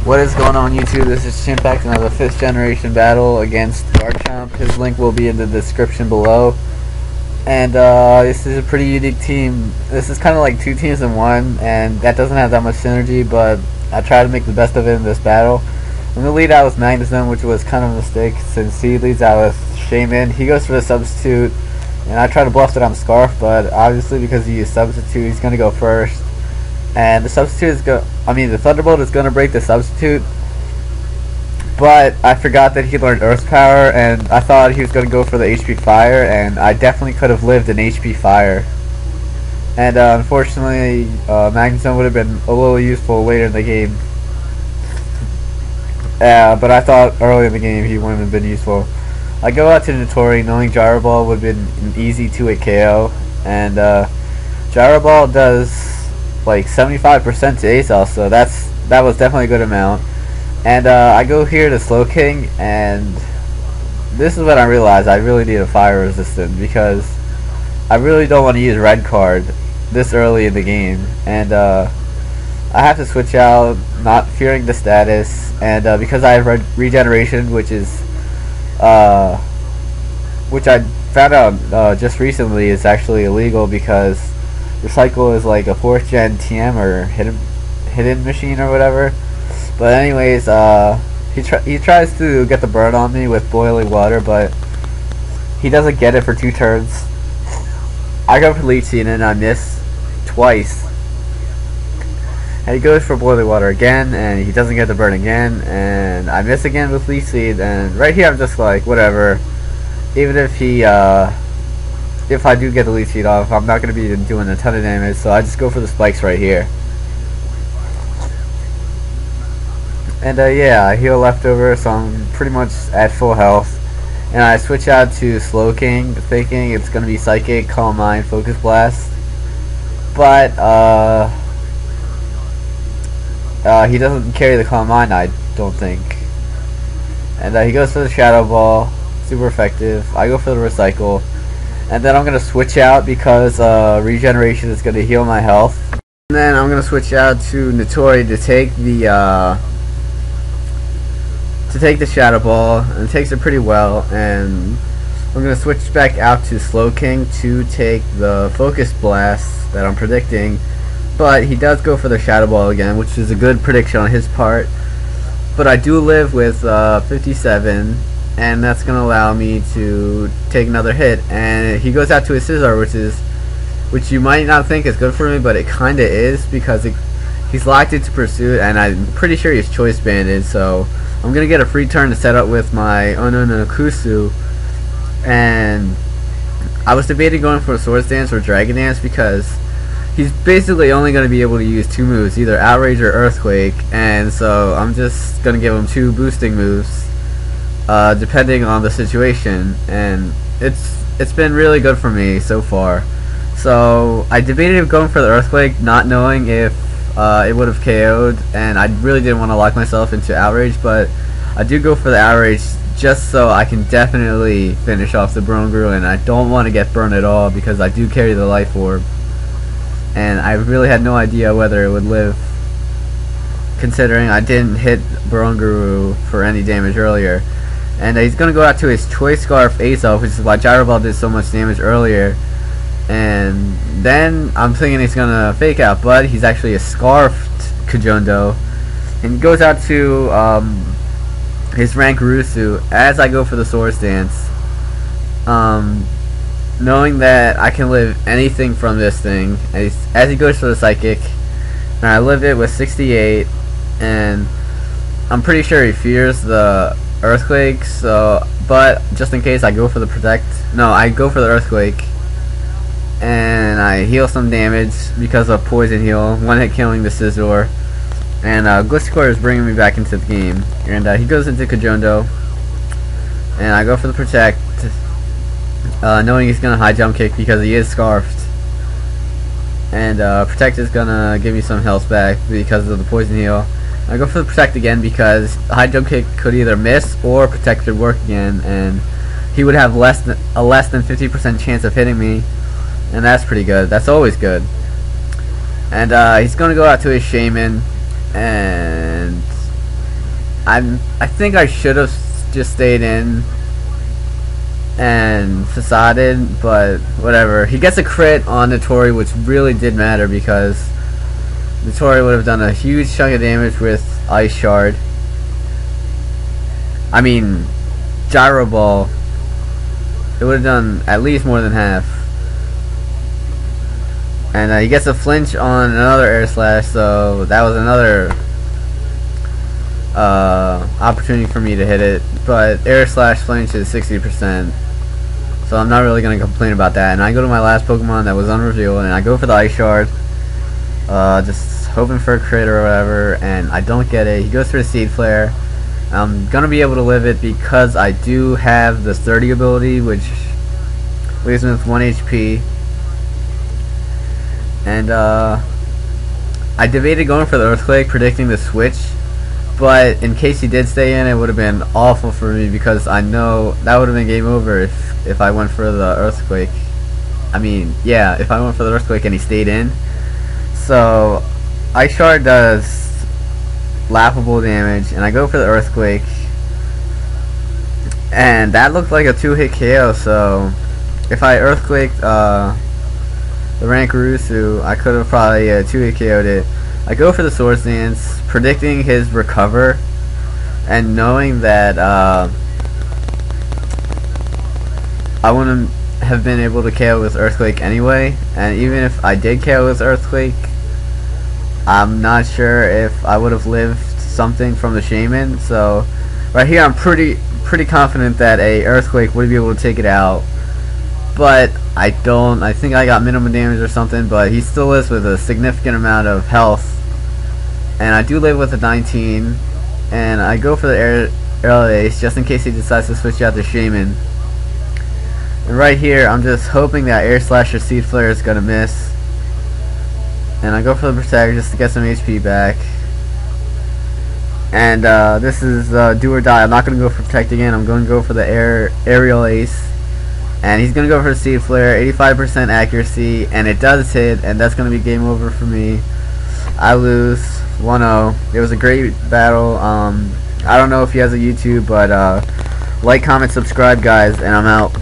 What is going on YouTube? This is Chimpact, another 5th generation battle against Garch0mp. His link will be in the description below. And this is a pretty unique team. This is kind of like 2 teams in 1, and that doesn't have that much synergy, but I try to make the best of it in this battle. I'm going to lead out with Magnusm, which was kind of a mistake since he leads out with Shaman. He goes for the substitute, and I try to bluff that I'm Scarf, but obviously because he used substitute, he's going to go first. And the substitute is the Thunderbolt is gonna break the substitute, but I forgot that he learned Earth Power, and I thought he was gonna go for the HP Fire, and I definitely could have lived in HP Fire. And unfortunately, Magnusm would have been a little useful later in the game. But I thought early in the game he wouldn't have been useful. I go out to Notori knowing Gyro Ball would have been an easy 2-hit KO, and Gyro Ball does like 75% to Ace Health, so that was definitely a good amount. And I go here to Slowking, and this is when I realized I really need a fire resistant, because I really don't want to use red card this early in the game, and I have to switch out, not fearing the status, and because I have Regeneration, which I found out just recently is actually illegal, because Recycle is like a 4th gen TM or hidden machine or whatever. But anyways, he tries to get the burn on me with boiling water, but he doesn't get it for 2 turns. I go for Leech Seed and I miss twice. And he goes for boiling water again, and he doesn't get the burn again, and I miss again with Leech Seed. And right here I'm just like, whatever. Even if I do get the Leech Seed off, I'm not going to be doing a ton of damage, so I just go for the spikes right here. And yeah, I heal leftover, so I'm pretty much at full health. And I switch out to Slowking, thinking it's going to be Psychic, Calm Mind, Focus Blast. But he doesn't carry the Calm Mind, I don't think. And he goes for the Shadow Ball, super effective. I go for the Recycle. And then I'm going to switch out because Regeneration is going to heal my health. And then I'm going to switch out to Notori to take the Shadow Ball, and it takes it pretty well. And I'm going to switch back out to Slowking to take the Focus Blast that I'm predicting. But he does go for the Shadow Ball again, which is a good prediction on his part. But I do live with 57. And that's going to allow me to take another hit. And he goes out to his Scizor, which you might not think is good for me, but it kind of is, because he's locked into Pursuit, and I'm pretty sure he's Choice Banded, so I'm going to get a free turn to set up with my Ononokusu. And I was debating going for a Swords Dance or Dragon Dance, because he's basically only going to be able to use 2 moves, either Outrage or Earthquake, and so I'm just going to give him 2 boosting moves. Depending on the situation, and it's been really good for me so far. So I debated going for the Earthquake, not knowing if it would have KO'd, and I really didn't want to lock myself into Outrage, but I do go for the Outrage just so I can definitely finish off the Bronegru, and I don't want to get burned at all because I do carry the Life Orb, and I really had no idea whether it would live, considering I didn't hit Bronegru for any damage earlier. And he's going to go out to his Choice Scarf Ace Health, which is why Gyro Ball did so much damage earlier. And then I'm thinking he's going to Fake Out, but he's actually a Scarfed Kajondo. And he goes out to his Rank Rusu as I go for the Swords Dance. Knowing that I can live anything from this thing, as he goes for the Psychic. And I lived it with 68, and I'm pretty sure he fears the Earthquake, but just in case I go for the Protect. No, I go for the Earthquake, and I heal some damage because of Poison Heal, 1-hit killing the Scizor. And Gliscor is bringing me back into the game, and he goes into Kajondo, and I go for the Protect, knowing he's gonna high jump kick because he is Scarfed. And Protect is gonna give me some health back because of the Poison Heal. I go for the Protect again because high jump kick could either miss or Protect could work again, and he would have less than 50% chance of hitting me, and that's pretty good. That's always good. And he's going to go out to his Shaman, and I think I should have just stayed in and facaded, but whatever. He gets a crit on the Tori, which really did matter because the Tori would have done a huge chunk of damage with Ice Shard. I mean, Gyro Ball. It would have done at least more than half. And he gets a flinch on another Air Slash, so that was another opportunity for me to hit it. But Air Slash flinch is 60%, so I'm not really going to complain about that. And I go to my last Pokemon that was unrevealed, and I go for the Ice Shard, just hoping for a crit or whatever, and I don't get it. He goes for the Seed Flare. I'm going to be able to live it because I do have the Sturdy ability, which leaves me with 1 HP. And I debated going for the Earthquake, predicting the switch, but in case he did stay in, it would have been awful for me because I know that would have been game over if I went for the Earthquake. I mean, yeah, if I went for the Earthquake and he stayed in. So Ice Shard does laughable damage, and I go for the Earthquake, and that looked like a 2-hit KO. So if I Earthquaked the Rankarusu, I could have probably 2-hit KO'd it. I go for the Swords Dance, predicting his recover, and knowing that I wouldn't have been able to KO with Earthquake anyway. And even if I did KO with Earthquake, I'm not sure if I would have lived something from the Shaman. So right here, I'm pretty confident that a Earthquake would be able to take it out. But I don't. I think I got minimum damage or something, but he still lives with a significant amount of health. And I do live with a 19, and I go for the Aerial Ace just in case he decides to switch out the Shaman. And right here, I'm just hoping that Air Slash or Seed Flare is gonna miss. And I go for the Protect just to get some HP back. And this is do or die. I'm not gonna go for Protect again. I'm going to go for the Aerial Ace. And he's going to go for a Seed Flare, 85% accuracy, and it does hit, and that's going to be game over for me. I lose 1-0. It was a great battle. I don't know if he has a YouTube, but like, comment, subscribe, guys, and I'm out.